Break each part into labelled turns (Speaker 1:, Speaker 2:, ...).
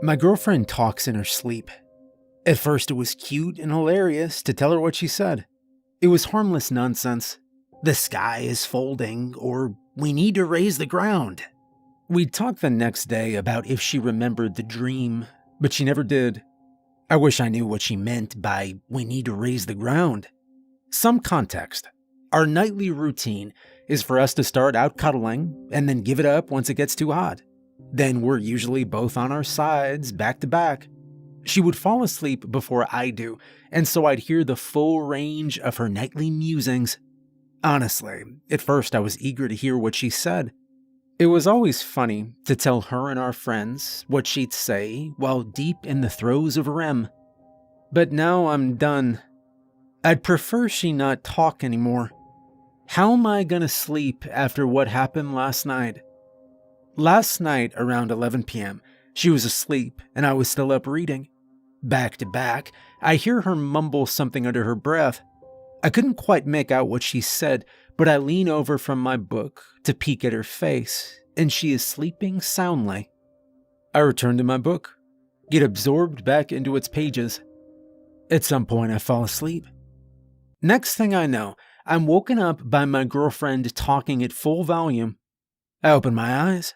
Speaker 1: My girlfriend talks in her sleep. At first, it was cute and hilarious to tell her what she said. It was harmless nonsense. The sky is folding, or we need to raise the ground. We'd talk the next day about if she remembered the dream, but she never did. I wish I knew what she meant by we need to raise the ground. Some context. Our nightly routine is for us to start out cuddling and then give it up once it gets too hot. Then we're usually both on our sides, back to back. She would fall asleep before I do, and so I'd hear the full range of her nightly musings. Honestly, at first I was eager to hear what she said. It was always funny to tell her and our friends what she'd say while deep in the throes of REM. But now I'm done. I'd prefer she not talk anymore. How am I gonna sleep after what happened last night? Last night around 11 p.m., she was asleep and I was still up reading. Back to back, I hear her mumble something under her breath. I couldn't quite make out what she said, but I lean over from my book to peek at her face, and she is sleeping soundly. I return to my book, get absorbed back into its pages. At some point, I fall asleep. Next thing I know, I'm woken up by my girlfriend talking at full volume. I open my eyes,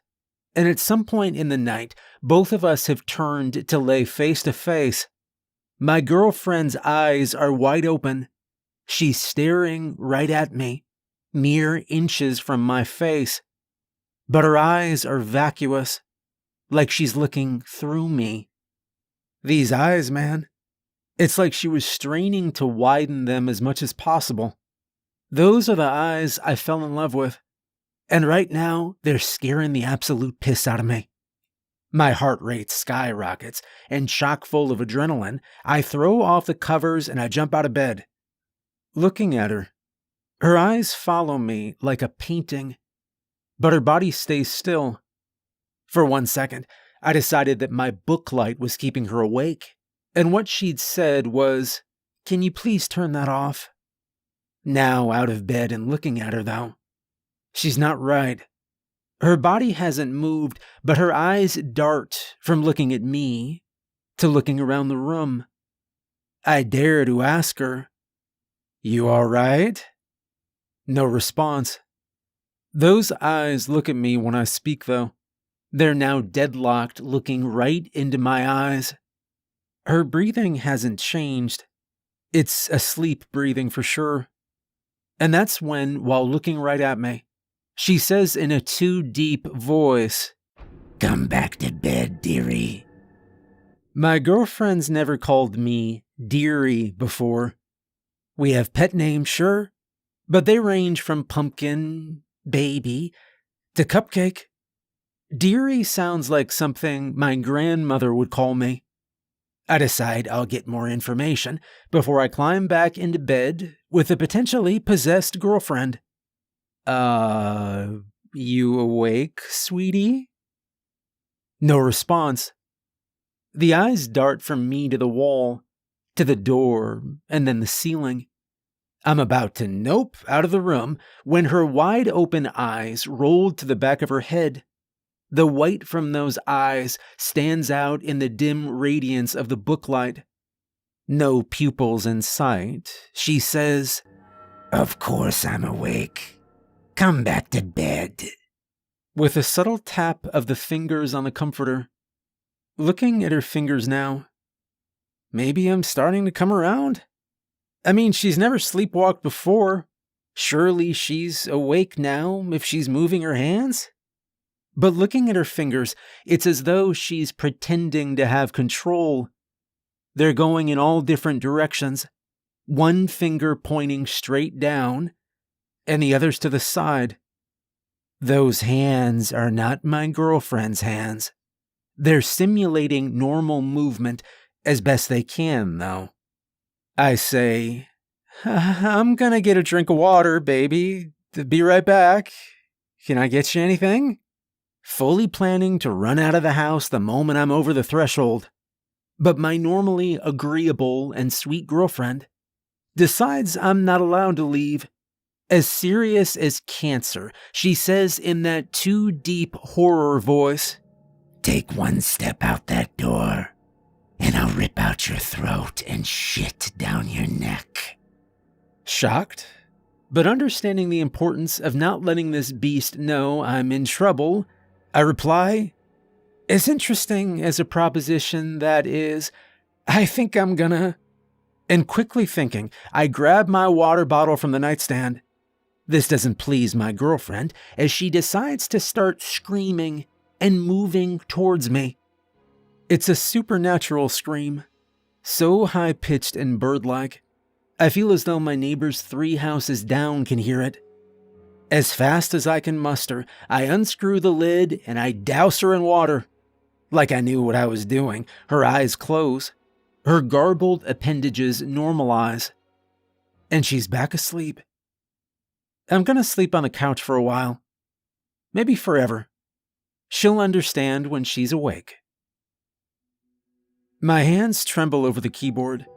Speaker 1: and at some point in the night, both of us have turned to lay face to face. My girlfriend's eyes are wide open. She's staring right at me, mere inches from my face. But her eyes are vacuous, like she's looking through me. These eyes, man. It's like she was straining to widen them as much as possible. Those are the eyes I fell in love with. And right now, they're scaring the absolute piss out of me. My heart rate skyrockets, and chock full of adrenaline, I throw off the covers and I jump out of bed. Looking at her, her eyes follow me like a painting, but her body stays still. For 1 second, I decided that my book light was keeping her awake, and what she'd said was, "Can you please turn that off?" Now out of bed and looking at her though, she's not right. Her body hasn't moved, but her eyes dart from looking at me to looking around the room. I dare to ask her, "You all right?" No response. Those eyes look at me when I speak though. They're now deadlocked, looking right into my eyes. Her breathing hasn't changed. It's a sleep breathing for sure. And that's when, while looking right at me, she says in a too deep voice, "Come back to bed, dearie." My girlfriend's never called me dearie before. We have pet names, sure, but they range from pumpkin, baby, to cupcake. Dearie sounds like something my grandmother would call me. I decide I'll get more information before I climb back into bed with a potentially possessed girlfriend. You awake, sweetie?" No response. The eyes dart from me to the wall, to the door, and then the ceiling. I'm about to nope out of the room when her wide open eyes rolled to the back of her head. The white from those eyes stands out in the dim radiance of the booklight. No pupils in sight. She says, "Of course I'm awake. Come back to bed," with a subtle tap of the fingers on the comforter. Looking at her fingers now, maybe I'm starting to come around? I mean, she's never sleepwalked before. Surely she's awake now if she's moving her hands? But looking at her fingers, it's as though she's pretending to have control. They're going in all different directions, one finger pointing straight down, and the others to the side. Those hands are not my girlfriend's hands. They're simulating normal movement as best they can, though. I say, "I'm gonna get a drink of water, baby. Be right back. Can I get you anything?" Fully planning to run out of the house the moment I'm over the threshold. But my normally agreeable and sweet girlfriend decides I'm not allowed to leave. As serious as cancer, she says in that too deep horror voice,
Speaker 2: Take one step out that door, and I'll rip out your throat and shit down your neck.
Speaker 1: Shocked, but understanding the importance of not letting this beast know I'm in trouble, I reply, as interesting as a proposition that is, I think I'm gonna... And quickly thinking, I grab my water bottle from the nightstand. This doesn't please my girlfriend, as she decides to start screaming and moving towards me. It's a supernatural scream, so high-pitched and bird-like, I feel as though my neighbors 3 houses down can hear it. As fast as I can muster, I unscrew the lid and I douse her in water. Like I knew what I was doing, her eyes close, her garbled appendages normalize, and she's back asleep. I'm gonna sleep on the couch for a while. Maybe forever. She'll understand when she's awake. My hands tremble over the keyboard,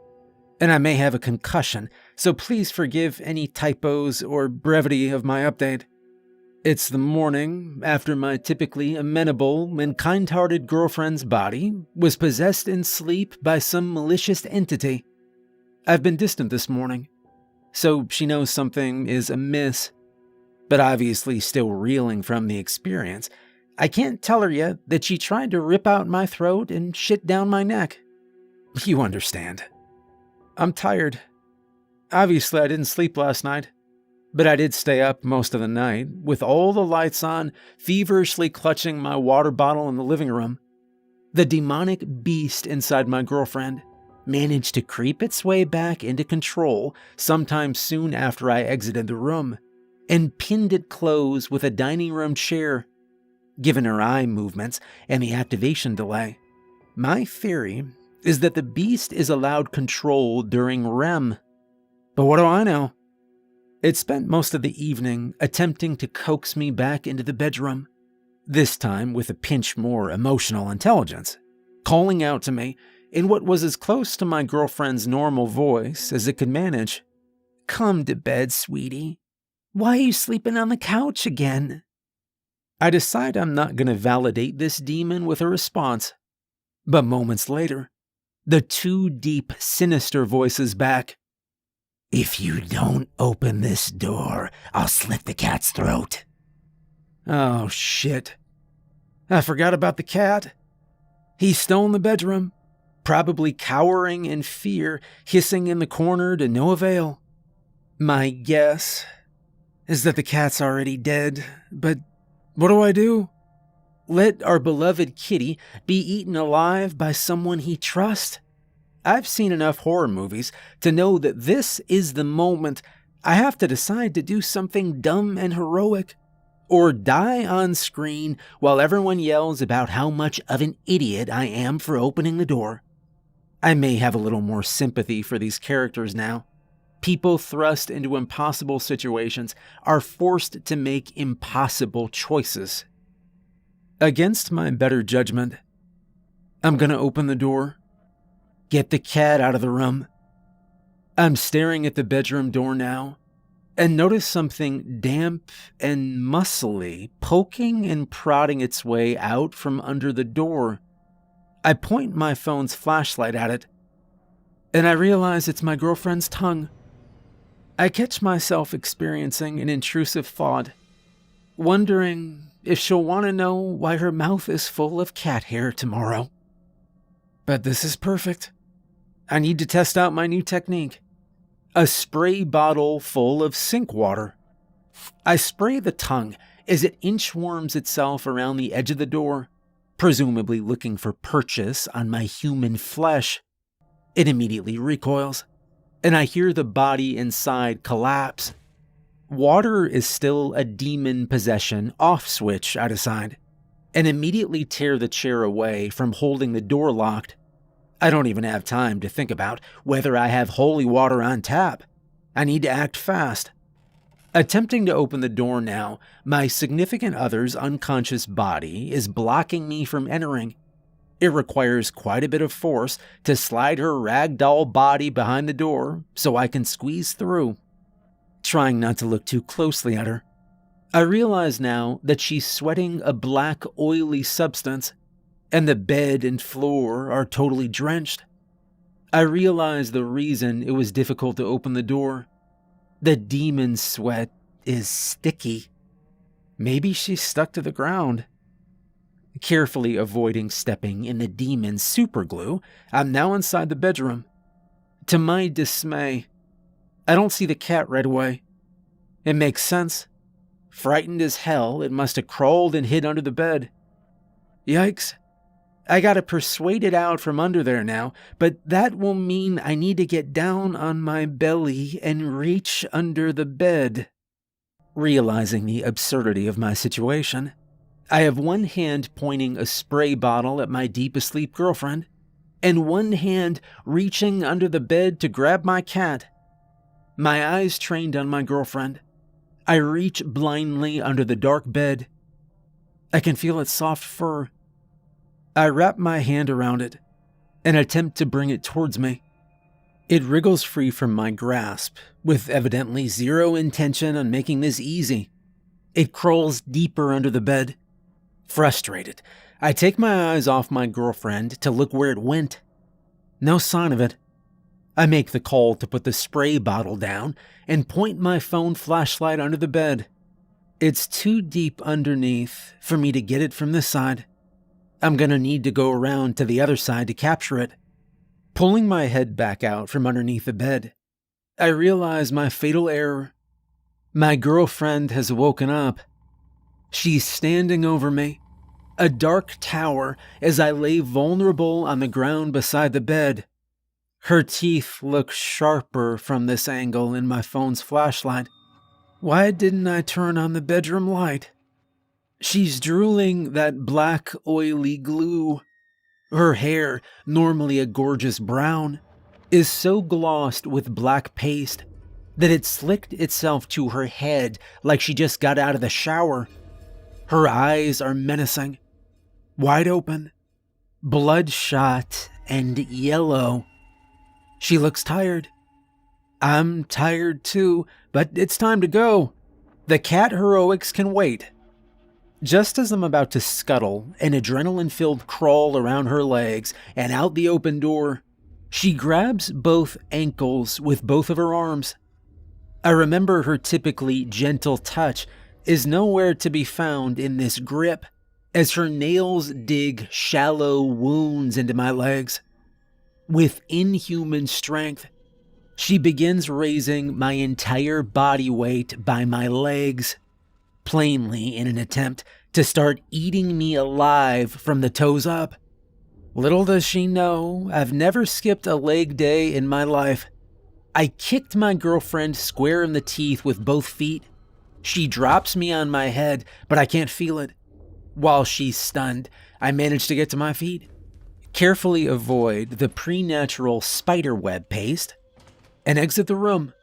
Speaker 1: and I may have a concussion, so please forgive any typos or brevity of my update. It's the morning after my typically amenable and kind-hearted girlfriend's body was possessed in sleep by some malicious entity. I've been distant this morning, so she knows something is amiss, but obviously still reeling from the experience. I can't tell her yet that she tried to rip out my throat and shit down my neck. You understand. I'm tired. Obviously, I didn't sleep last night, but I did stay up most of the night, with all the lights on, feverishly clutching my water bottle in the living room. The demonic beast inside my girlfriend managed to creep its way back into control sometime soon after I exited the room, and pinned it close with a dining room chair. Given her eye movements and the activation delay, my theory is that the beast is allowed control during REM. But what do I know? It spent most of the evening attempting to coax me back into the bedroom, this time with a pinch more emotional intelligence, calling out to me in what was as close to my girlfriend's normal voice as it could manage. Come to bed, sweetie. Why are you sleeping on the couch again? I decide I'm not going to validate this demon with a response, but moments later, the 2 deep, sinister voices back.
Speaker 2: If you don't open this door, I'll slit the cat's throat.
Speaker 1: Oh, shit. I forgot about the cat. He's still in the bedroom, probably cowering in fear, hissing in the corner to no avail. My guess is that the cat's already dead, but what do I do? Let our beloved kitty be eaten alive by someone he trusts? I've seen enough horror movies to know that this is the moment I have to decide to do something dumb and heroic, or die on screen while everyone yells about how much of an idiot I am for opening the door. I may have a little more sympathy for these characters now. People thrust into impossible situations are forced to make impossible choices. Against my better judgment, I'm gonna open the door, get the cat out of the room. I'm staring at the bedroom door now, and notice something damp and muscly poking and prodding its way out from under the door. I point my phone's flashlight at it, and I realize it's my girlfriend's tongue. I catch myself experiencing an intrusive thought, wondering if she'll want to know why her mouth is full of cat hair tomorrow. But this is perfect. I need to test out my new technique. A spray bottle full of sink water. I spray the tongue as it inchworms itself around the edge of the door, presumably looking for purchase on my human flesh. It immediately recoils, and I hear the body inside collapse. Water is still a demon possession off switch, I decide, and immediately tear the chair away from holding the door locked. I don't even have time to think about whether I have holy water on tap. I need to act fast. Attempting to open the door now, my significant other's unconscious body is blocking me from entering. It requires quite a bit of force to slide her ragdoll body behind the door so I can squeeze through. Trying not to look too closely at her, I realize now that she's sweating a black, oily substance. and the bed and floor are totally drenched. I realize the reason it was difficult to open the door. The demon's sweat is sticky. Maybe she's stuck to the ground. Carefully avoiding stepping in the demon's superglue, I'm now inside the bedroom. To my dismay, I don't see the cat right away. It makes sense. Frightened as hell, it must have crawled and hid under the bed. Yikes. I gotta persuade it out from under there now, but that will mean I need to get down on my belly and reach under the bed. Realizing the absurdity of my situation, I have one hand pointing a spray bottle at my deep asleep girlfriend, and one hand reaching under the bed to grab my cat. My eyes trained on my girlfriend, I reach blindly under the dark bed. I can feel its soft fur. I wrap my hand around it and attempt to bring it towards me. It wriggles free from my grasp, with evidently zero intention on making this easy. It crawls deeper under the bed. Frustrated, I take my eyes off my girlfriend to look where it went. No sign of it. I make the call to put the spray bottle down and point my phone flashlight under the bed. It's too deep underneath for me to get it from this side. I'm gonna need to go around to the other side to capture it. Pulling my head back out from underneath the bed, I realize my fatal error. My girlfriend has woken up. She's standing over me, a dark tower, as I lay vulnerable on the ground beside the bed. Her teeth look sharper from this angle in my phone's flashlight. Why didn't I turn on the bedroom light? She's drooling that black, oily glue. Her hair, normally a gorgeous brown, is so glossed with black paste that it slicked itself to her head like she just got out of the shower. Her eyes are menacing, wide open, bloodshot, and yellow. She looks tired. I'm tired too, but it's time to go. The cat heroics can wait. Just as I'm about to scuttle an adrenaline-filled crawl around her legs and out the open door, she grabs both ankles with both of her arms. I remember her typically gentle touch is nowhere to be found in this grip, as her nails dig shallow wounds into my legs. With inhuman strength, she begins raising my entire body weight by my legs, plainly in an attempt to start eating me alive from the toes up. Little does she know, I've never skipped a leg day in my life. I kicked my girlfriend square in the teeth with both feet. She drops me on my head, but I can't feel it. While she's stunned, I manage to get to my feet, carefully avoid the preternatural spiderweb paste, and exit the room.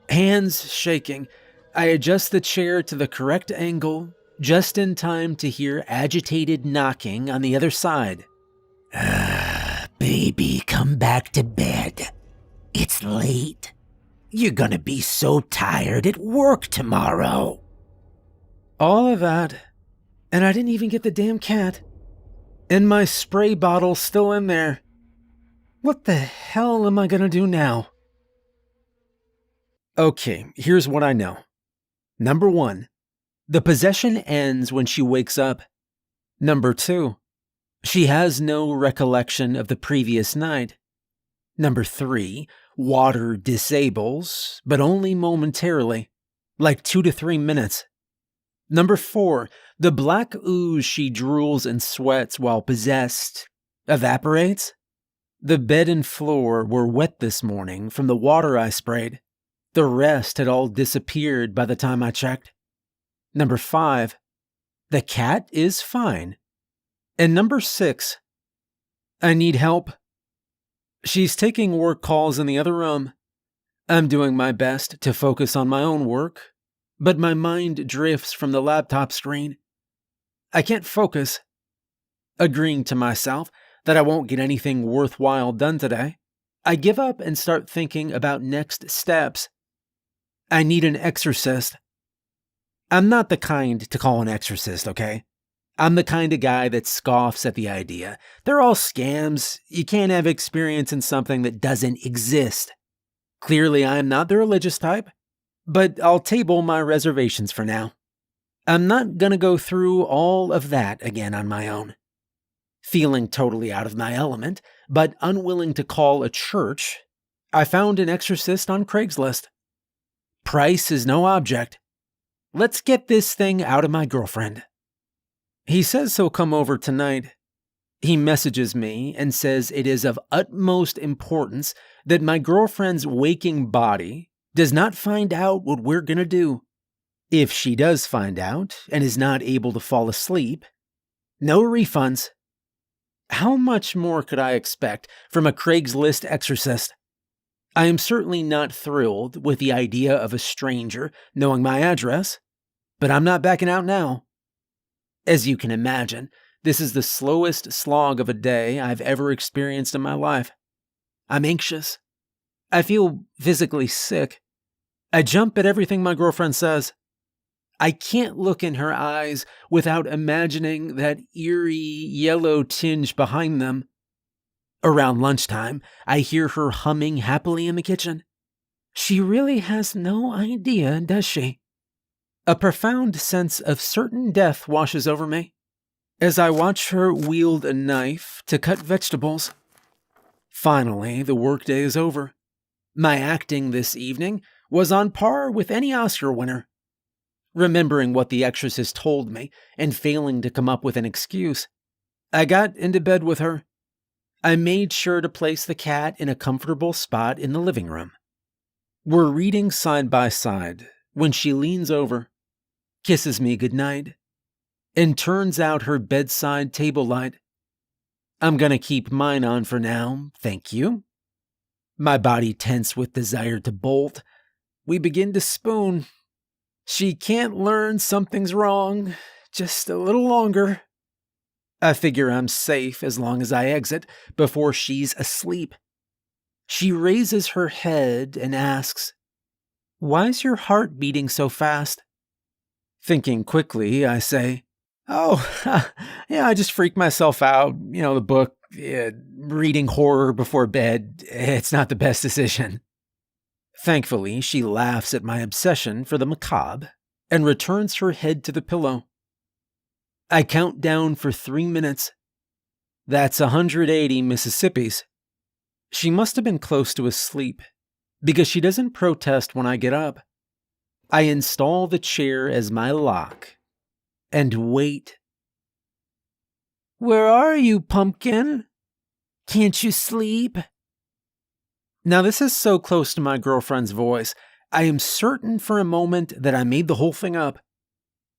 Speaker 1: Hands shaking, I adjust the chair to the correct angle, just in time to hear agitated knocking on the other side.
Speaker 2: Baby, come back to bed. It's late. You're gonna be so tired at work tomorrow.
Speaker 1: All of that, and I didn't even get the damn cat. And my spray bottle's still in there. What the hell am I gonna do now? Okay, here's what I know. Number 1, the possession ends when she wakes up. Number 2, she has no recollection of the previous night. Number 3, water disables, but only momentarily, like 2 to 3 minutes. Number 4, the black ooze she drools and sweats while possessed evaporates. The bed and floor were wet this morning from the water I sprayed. The rest had all disappeared by the time I checked. Number 5, the cat is fine. And number 6, I need help. She's taking work calls in the other room. I'm doing my best to focus on my own work, but my mind drifts from the laptop screen. I can't focus. Agreeing to myself that I won't get anything worthwhile done today, I give up and start thinking about next steps. I need an exorcist. I'm not the kind to call an exorcist, okay? I'm the kind of guy that scoffs at the idea. They're all scams. You can't have experience in something that doesn't exist. Clearly, I am not the religious type, but I'll table my reservations for now. I'm not gonna go through all of that again on my own. Feeling totally out of my element, but unwilling to call a church, I found an exorcist on Craigslist. Price is no object. Let's get this thing out of my girlfriend. He says he'll come over tonight. He messages me and says it is of utmost importance that my girlfriend's waking body does not find out what we're gonna do. If she does find out and is not able to fall asleep, no refunds. How much more could I expect from a Craigslist exorcist? I am certainly not thrilled with the idea of a stranger knowing my address, but I'm not backing out now. As you can imagine, this is the slowest slog of a day I've ever experienced in my life. I'm anxious. I feel physically sick. I jump at everything my girlfriend says. I can't look in her eyes without imagining that eerie yellow tinge behind them. Around lunchtime, I hear her humming happily in the kitchen. She really has no idea, does she? A profound sense of certain death washes over me as I watch her wield a knife to cut vegetables. Finally, the workday is over. My acting this evening was on par with any Oscar winner. Remembering what the exorcist told me and failing to come up with an excuse, I got into bed with her. I made sure to place the cat in a comfortable spot in the living room. We're reading side by side when she leans over, kisses me goodnight, and turns out her bedside table light. I'm gonna keep mine on for now, thank you. My body tense with desire to bolt. We begin to spoon. She can't learn something's wrong, just a little longer. I figure I'm safe as long as I exit before she's asleep. She raises her head and asks, "Why's your heart beating so fast?" Thinking quickly, I say, "Oh, yeah, I just freaked myself out. The book, reading horror before bed, it's not the best decision." Thankfully, she laughs at my obsession for the macabre and returns her head to the pillow. I count down for 3 minutes. That's 180 Mississippis. She must have been close to asleep because she doesn't protest when I get up. I install the chair as my lock and wait. "Where are you, pumpkin? Can't you sleep?" Now, this is so close to my girlfriend's voice, I am certain for a moment that I made the whole thing up.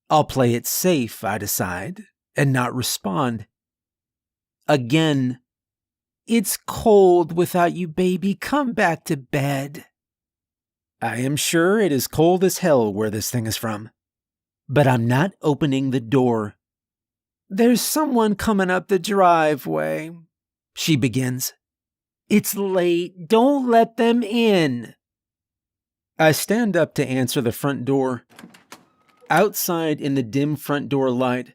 Speaker 1: I'll play it safe, I decide, and not respond. Again, "It's cold without you, baby. Come back to bed." I am sure it is cold as hell where this thing is from, but I'm not opening the door. "There's someone coming up the driveway," she begins. "It's late. Don't let them in." I stand up to answer the front door. Outside in the dim front door light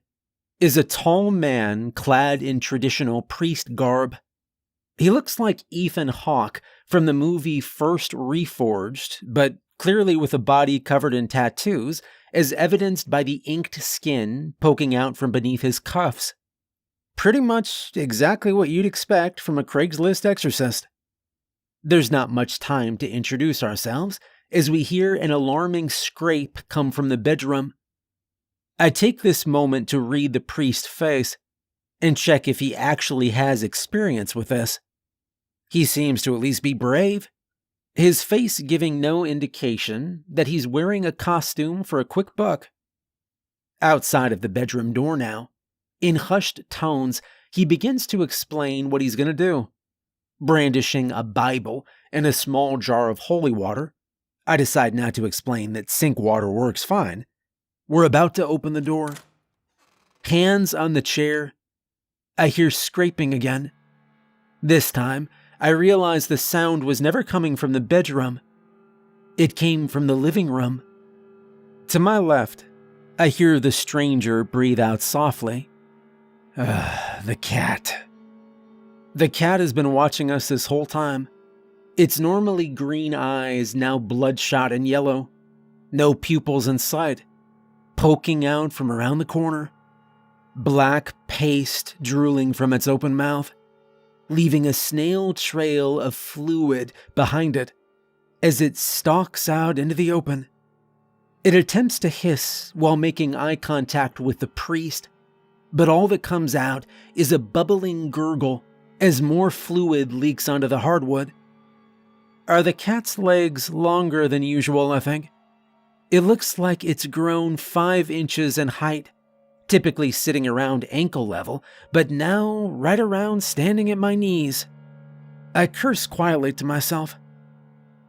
Speaker 1: is a tall man clad in traditional priest garb. He looks like Ethan Hawke from the movie First Reforged, but clearly with a body covered in tattoos, as evidenced by the inked skin poking out from beneath his cuffs. Pretty much exactly what you'd expect from a Craigslist exorcist. There's not much time to introduce ourselves as we hear an alarming scrape come from the bedroom. I take this moment to read the priest's face and check if he actually has experience with this. He seems to at least be brave, his face giving no indication that he's wearing a costume for a quick buck. Outside of the bedroom door now, in hushed tones, he begins to explain what he's going to do. Brandishing a Bible and a small jar of holy water, I decide not to explain that sink water works fine. We're about to open the door. Hands on the chair. I hear scraping again. This time, I realize the sound was never coming from the bedroom. It came from the living room. To my left, I hear the stranger breathe out softly The cat. The cat has been watching us this whole time. Its normally green eyes now bloodshot and yellow. No pupils in sight. Poking out from around the corner. Black paste drooling from its open mouth, leaving a snail trail of fluid behind it as it stalks out into the open. It attempts to hiss while making eye contact with the priest, but all that comes out is a bubbling gurgle as more fluid leaks onto the hardwood. Are the cat's legs longer than usual, I think? It looks like it's grown 5 inches in height, typically sitting around ankle level, but now right around standing at my knees. I curse quietly to myself.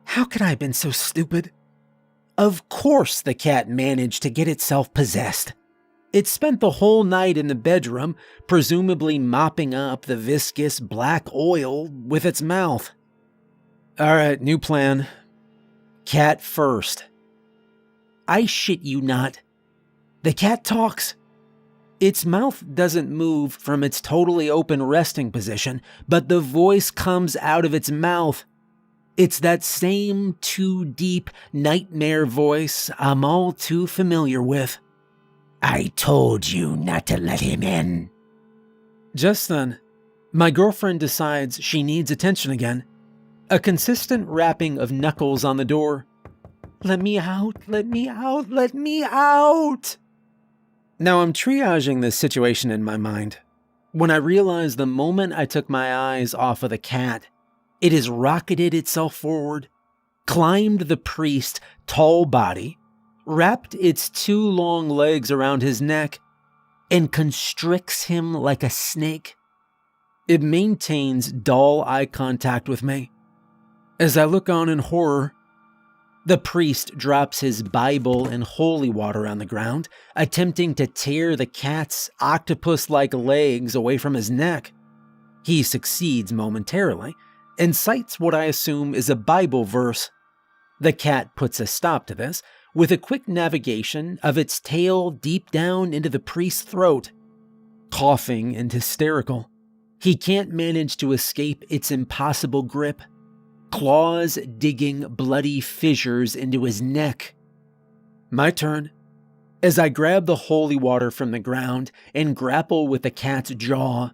Speaker 1: How could I have been so stupid? Of course the cat managed to get itself possessed. It spent the whole night in the bedroom, presumably mopping up the viscous black oil with its mouth. Alright, new plan. Cat first. I shit you not. The cat talks. Its mouth doesn't move from its totally open resting position, but the voice comes out of its mouth. It's that same too deep nightmare voice I'm all too familiar with.
Speaker 2: I told you not to let him in.
Speaker 1: Just then, my girlfriend decides she needs attention again. A consistent rapping of knuckles on the door. Let me out, let me out, let me out! Now I'm triaging this situation in my mind when I realize the moment I took my eyes off of the cat, it has rocketed itself forward, climbed the priest's tall body, wrapped its 2 long legs around his neck, and constricts him like a snake. It maintains dull eye contact with me. As I look on in horror, the priest drops his Bible and holy water on the ground, attempting to tear the cat's octopus-like legs away from his neck. He succeeds momentarily and cites what I assume is a Bible verse. The cat puts a stop to this with a quick navigation of its tail deep down into the priest's throat. Coughing and hysterical, he can't manage to escape its impossible grip. Claws digging bloody fissures into his neck. My turn. As I grab the holy water from the ground and grapple with the cat's jaw,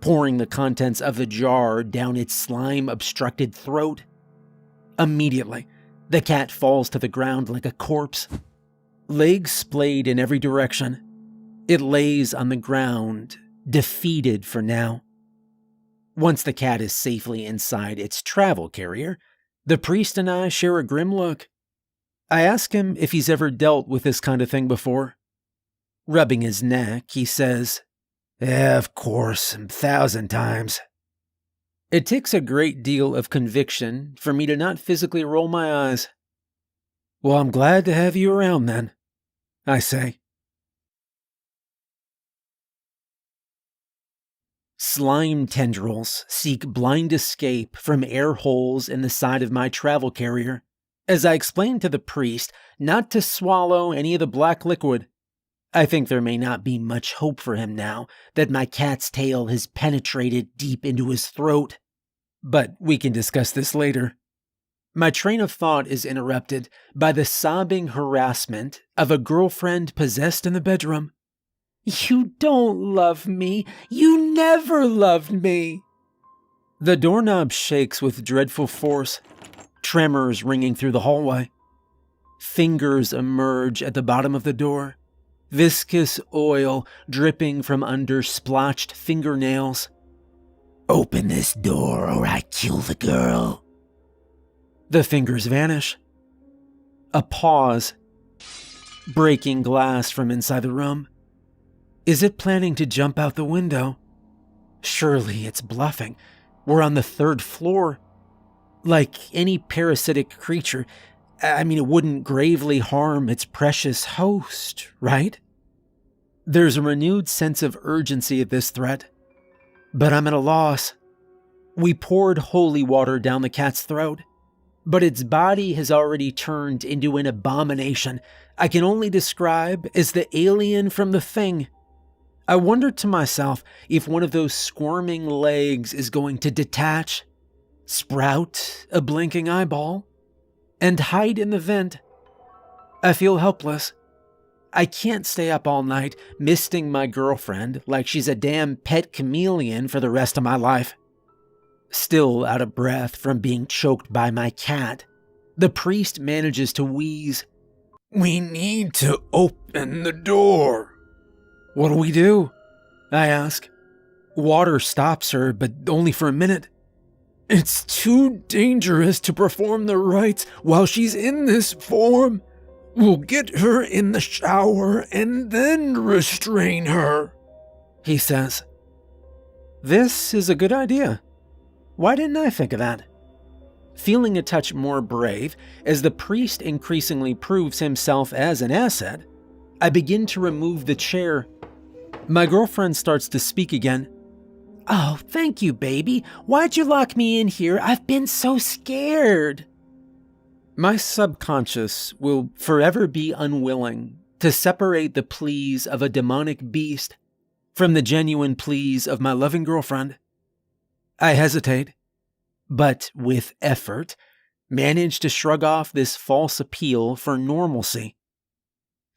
Speaker 1: pouring the contents of the jar down its slime-obstructed throat. Immediately, the cat falls to the ground like a corpse. Legs splayed in every direction. It lays on the ground, defeated for now. Once the cat is safely inside its travel carrier, the priest and I share a grim look. I ask him if he's ever dealt with this kind of thing before. Rubbing his neck, he says,
Speaker 2: Yeah, of course, 1,000 times.
Speaker 1: It takes a great deal of conviction for me to not physically roll my eyes. Well, I'm glad to have you around then, I say. Slime tendrils seek blind escape from air holes in the side of my travel carrier, as I explain to the priest not to swallow any of the black liquid. I think there may not be much hope for him now that my cat's tail has penetrated deep into his throat. But we can discuss this later. My train of thought is interrupted by the sobbing harassment of a girlfriend possessed in the bedroom. You don't love me. You never loved me. The doorknob shakes with dreadful force, tremors ringing through the hallway. Fingers emerge at the bottom of the door, viscous oil dripping from under splotched fingernails.
Speaker 2: Open this door or I kill the girl.
Speaker 1: The fingers vanish. A pause, breaking glass from inside the room. Is it planning to jump out the window? Surely it's bluffing. We're on the 3rd floor. Like any parasitic creature, it wouldn't gravely harm its precious host, right? There's a renewed sense of urgency at this threat, but I'm at a loss. We poured holy water down the cat's throat, but its body has already turned into an abomination I can only describe as the alien from The Thing. I wondered to myself if one of those squirming legs is going to detach, sprout a blinking eyeball, and hide in the vent. I feel helpless. I can't stay up all night misting my girlfriend like she's a damn pet chameleon for the rest of my life. Still out of breath from being choked by my cat, the priest manages to wheeze, "We need to open the door." "What'll we do?" I ask. Water stops her, but only for a minute. "It's too dangerous to perform the rites while she's in this form. We'll get her in the shower and then restrain her," he says. This is a good idea. Why didn't I think of that? Feeling a touch more brave, as the priest increasingly proves himself as an asset, I begin to remove the chair. My girlfriend starts to speak again. "Oh, thank you, baby. Why'd you lock me in here? I've been so scared." My subconscious will forever be unwilling to separate the pleas of a demonic beast from the genuine pleas of my loving girlfriend. I hesitate, but with effort, manage to shrug off this false appeal for normalcy.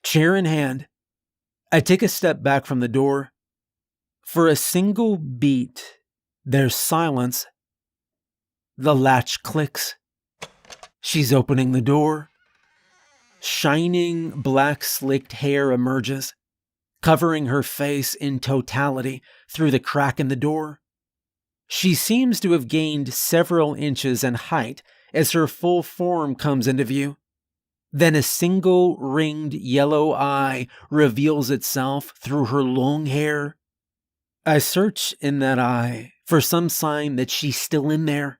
Speaker 1: Chair in hand, I take a step back from the door. For a single beat, there's silence. The latch clicks. She's opening the door. Shining black slicked hair emerges, covering her face in totality through the crack in the door. She seems to have gained several inches in height as her full form comes into view. Then a single ringed yellow eye reveals itself through her long hair. I search in that eye for some sign that she's still in there.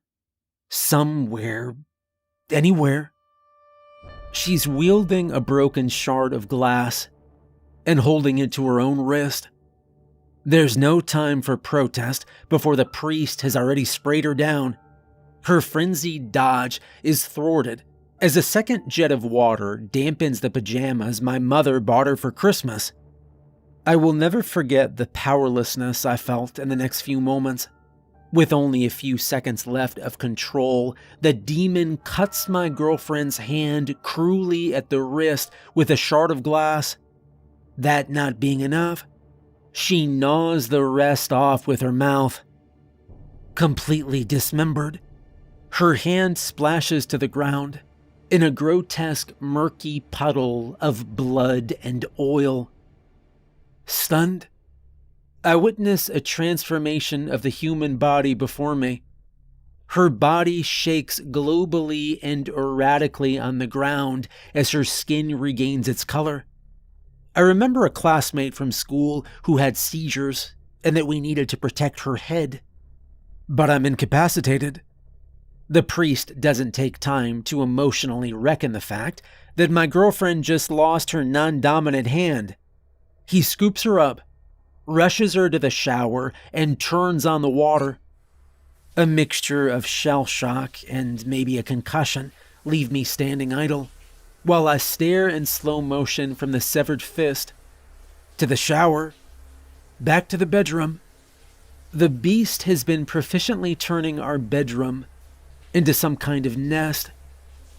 Speaker 1: Somewhere. Anywhere. She's wielding a broken shard of glass and holding it to her own wrist. There's no time for protest before the priest has already sprayed her down. Her frenzied dodge is thwarted as a second jet of water dampens the pajamas my mother bought her for Christmas. I will never forget the powerlessness I felt in the next few moments. With only a few seconds left of control, the demon cuts my girlfriend's hand cruelly at the wrist with a shard of glass. That not being enough, she gnaws the rest off with her mouth. Completely dismembered, her hand splashes to the ground in a grotesque, murky puddle of blood and oil. Stunned, I witness a transformation of the human body before me. Her body shakes globally and erratically on the ground as her skin regains its color. I remember a classmate from school who had seizures and that we needed to protect her head. But I'm incapacitated. The priest doesn't take time to emotionally reckon the fact that my girlfriend just lost her non-dominant hand. He scoops her up, rushes her to the shower, and turns on the water. A mixture of shell shock and maybe a concussion leave me standing idle, while I stare in slow motion from the severed fist to the shower, back to the bedroom. The beast has been proficiently turning our bedroom into some kind of nest.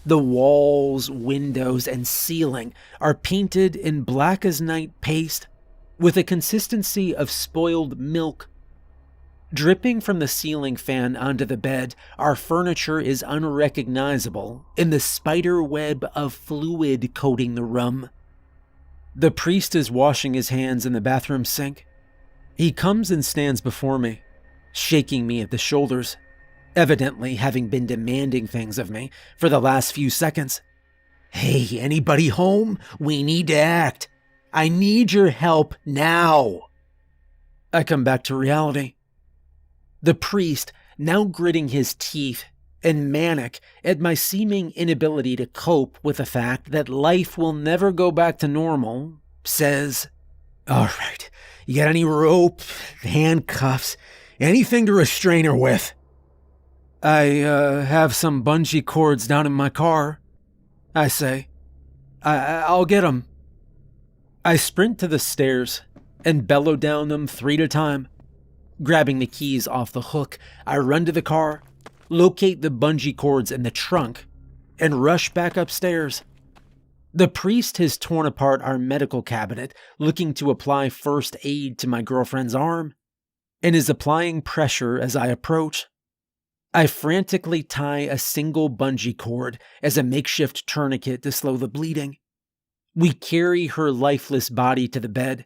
Speaker 1: The walls, windows, and ceiling are painted in black as night paste with a consistency of spoiled milk. Dripping from the ceiling fan onto the bed, our furniture is unrecognizable in the spider web of fluid coating the room. The priest is washing his hands in the bathroom sink. He comes and stands before me, shaking me at the shoulders, evidently having been demanding things of me for the last few seconds. "Hey, anybody home? We need to act. I need your help now." I come back to reality. The priest, now gritting his teeth and manic at my seeming inability to cope with the fact that life will never go back to normal, says, "All right, you got any rope, handcuffs, anything to restrain her with?" I have some bungee cords down in my car," I say. I'll get them." I sprint to the stairs and bellow down them 3 at a time. Grabbing the keys off the hook, I run to the car, locate the bungee cords in the trunk, and rush back upstairs. The priest has torn apart our medical cabinet, looking to apply first aid to my girlfriend's arm, and is applying pressure as I approach. I frantically tie a single bungee cord as a makeshift tourniquet to slow the bleeding. We carry her lifeless body to the bed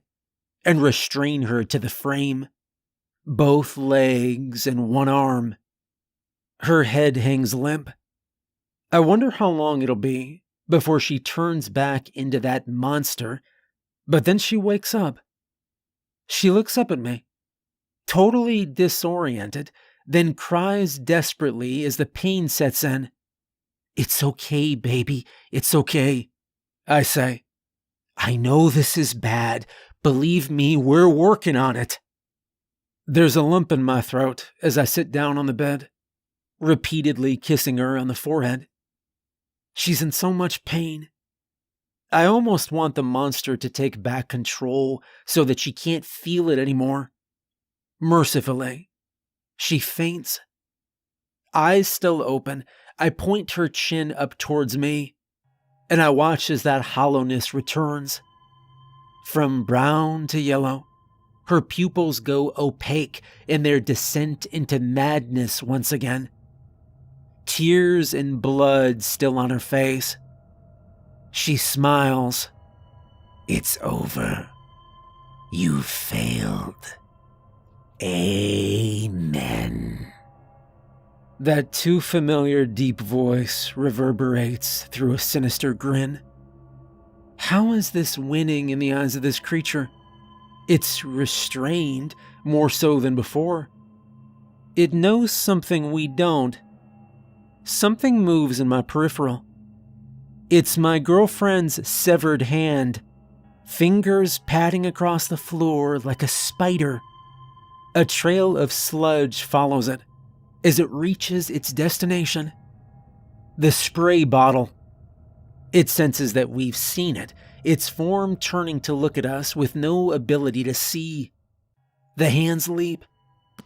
Speaker 1: and restrain her to the frame, both legs and one arm. Her head hangs limp. I wonder how long it'll be before she turns back into that monster, but then she wakes up. She looks up at me, totally disoriented, then cries desperately as the pain sets in. "It's okay, baby, it's okay," I say. "I know this is bad. Believe me, we're working on it." There's a lump in my throat as I sit down on the bed, repeatedly kissing her on the forehead. She's in so much pain. I almost want the monster to take back control so that she can't feel it anymore. Mercifully, she faints. Eyes still open, I point her chin up towards me, and I watch as that hollowness returns. From brown to yellow, her pupils go opaque in their descent into madness once again. Tears and blood still on her face. She smiles.
Speaker 2: It's over. You failed. Amen.
Speaker 1: That too familiar deep voice reverberates through a sinister grin. How is this winning in the eyes of this creature? It's restrained more so than before. It knows something we don't. Something moves in my peripheral. It's my girlfriend's severed hand, fingers padding across the floor like a spider. A trail of sludge follows it as it reaches its destination. The spray bottle. It senses that we've seen it, its form turning to look at us with no ability to see. The hands leap,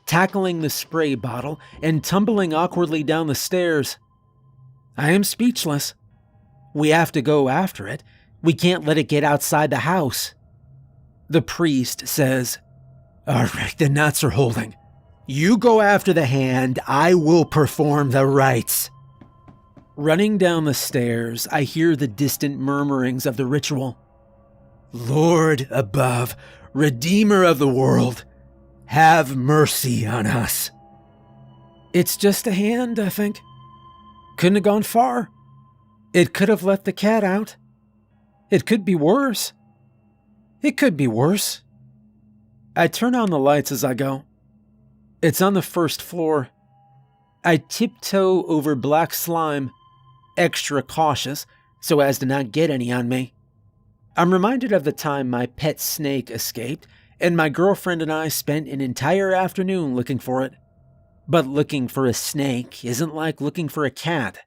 Speaker 1: tackling the spray bottle and tumbling awkwardly down the stairs. I am speechless. We have to go after it. We can't let it get outside the house. The priest says, "All right, the knots are holding. You go after the hand, I will perform the rites." Running down the stairs, I hear the distant murmurings of the ritual. "Lord above, Redeemer of the world, have mercy on us." It's just a hand, I think. Couldn't have gone far. It could have let the cat out. It could be worse. It could be worse. I turn on the lights as I go. It's on the first floor. I tiptoe over black slime, extra cautious so as to not get any on me. I'm reminded of the time my pet snake escaped, and my girlfriend and I spent an entire afternoon looking for it. But looking for a snake isn't like looking for a cat.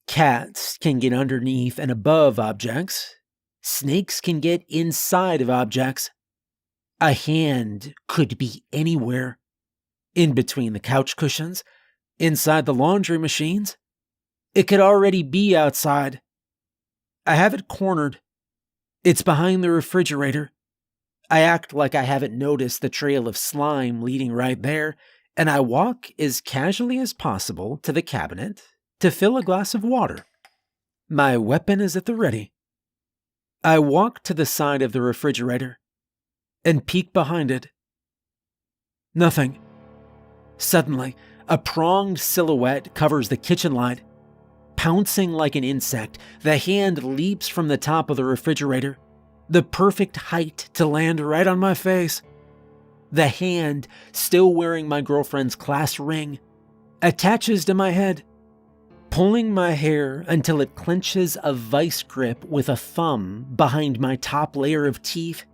Speaker 1: Cats can get underneath and above objects. Snakes can get inside of objects. A hand could be anywhere. In between the couch cushions, inside the laundry machines. It could already be outside. I have it cornered. It's behind the refrigerator. I act like I haven't noticed the trail of slime leading right there, and I walk as casually as possible to the cabinet to fill a glass of water. My weapon is at the ready. I walk to the side of the refrigerator and peek behind it. Nothing. Suddenly, a pronged silhouette covers the kitchen light. Pouncing like an insect, the hand leaps from the top of the refrigerator, the perfect height to land right on my face. The hand, still wearing my girlfriend's class ring, attaches to my head, pulling my hair until it clenches a vice grip with a thumb behind my top layer of teeth,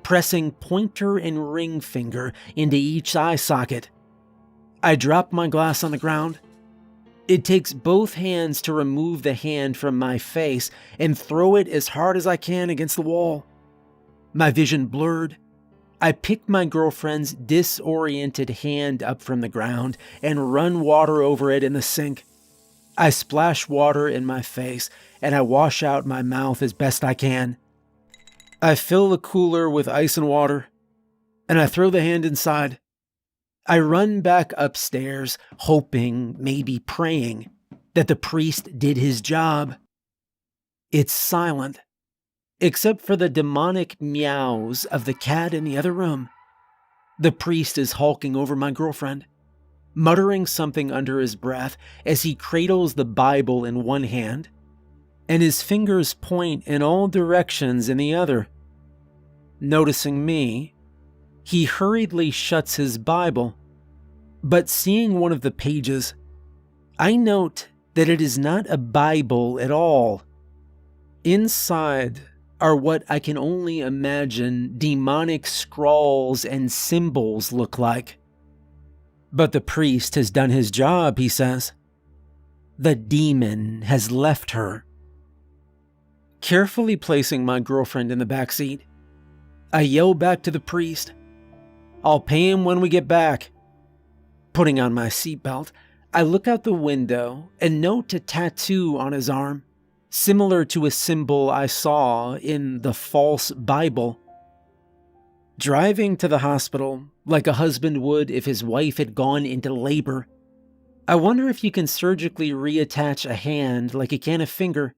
Speaker 1: pressing pointer and ring finger into each eye socket. I drop my glass on the ground. It takes both hands to remove the hand from my face and throw it as hard as I can against the wall. My vision blurred, I pick my girlfriend's disoriented hand up from the ground and run water over it in the sink. I splash water in my face and I wash out my mouth as best I can. I fill the cooler with ice and water and I throw the hand inside. I run back upstairs, hoping, maybe praying, that the priest did his job. It's silent, except for the demonic meows of the cat in the other room. The priest is hulking over my girlfriend, muttering something under his breath as he cradles the Bible in one hand, and his fingers point in all directions in the other. Noticing me, he hurriedly shuts his Bible, but seeing one of the pages, I note that it is not a Bible at all. Inside are what I can only imagine demonic scrawls and symbols look like. But the priest has done his job, he says. The demon has left her. Carefully placing my girlfriend in the back seat, I yell back to the priest, "I'll pay him when we get back." Putting on my seatbelt, I look out the window and note a tattoo on his arm, similar to a symbol I saw in the false Bible. Driving to the hospital, like a husband would if his wife had gone into labor, I wonder if you can surgically reattach a hand like you can a finger.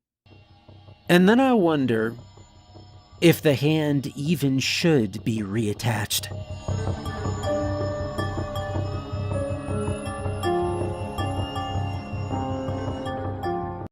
Speaker 1: And then I wonder if the hand even should be reattached.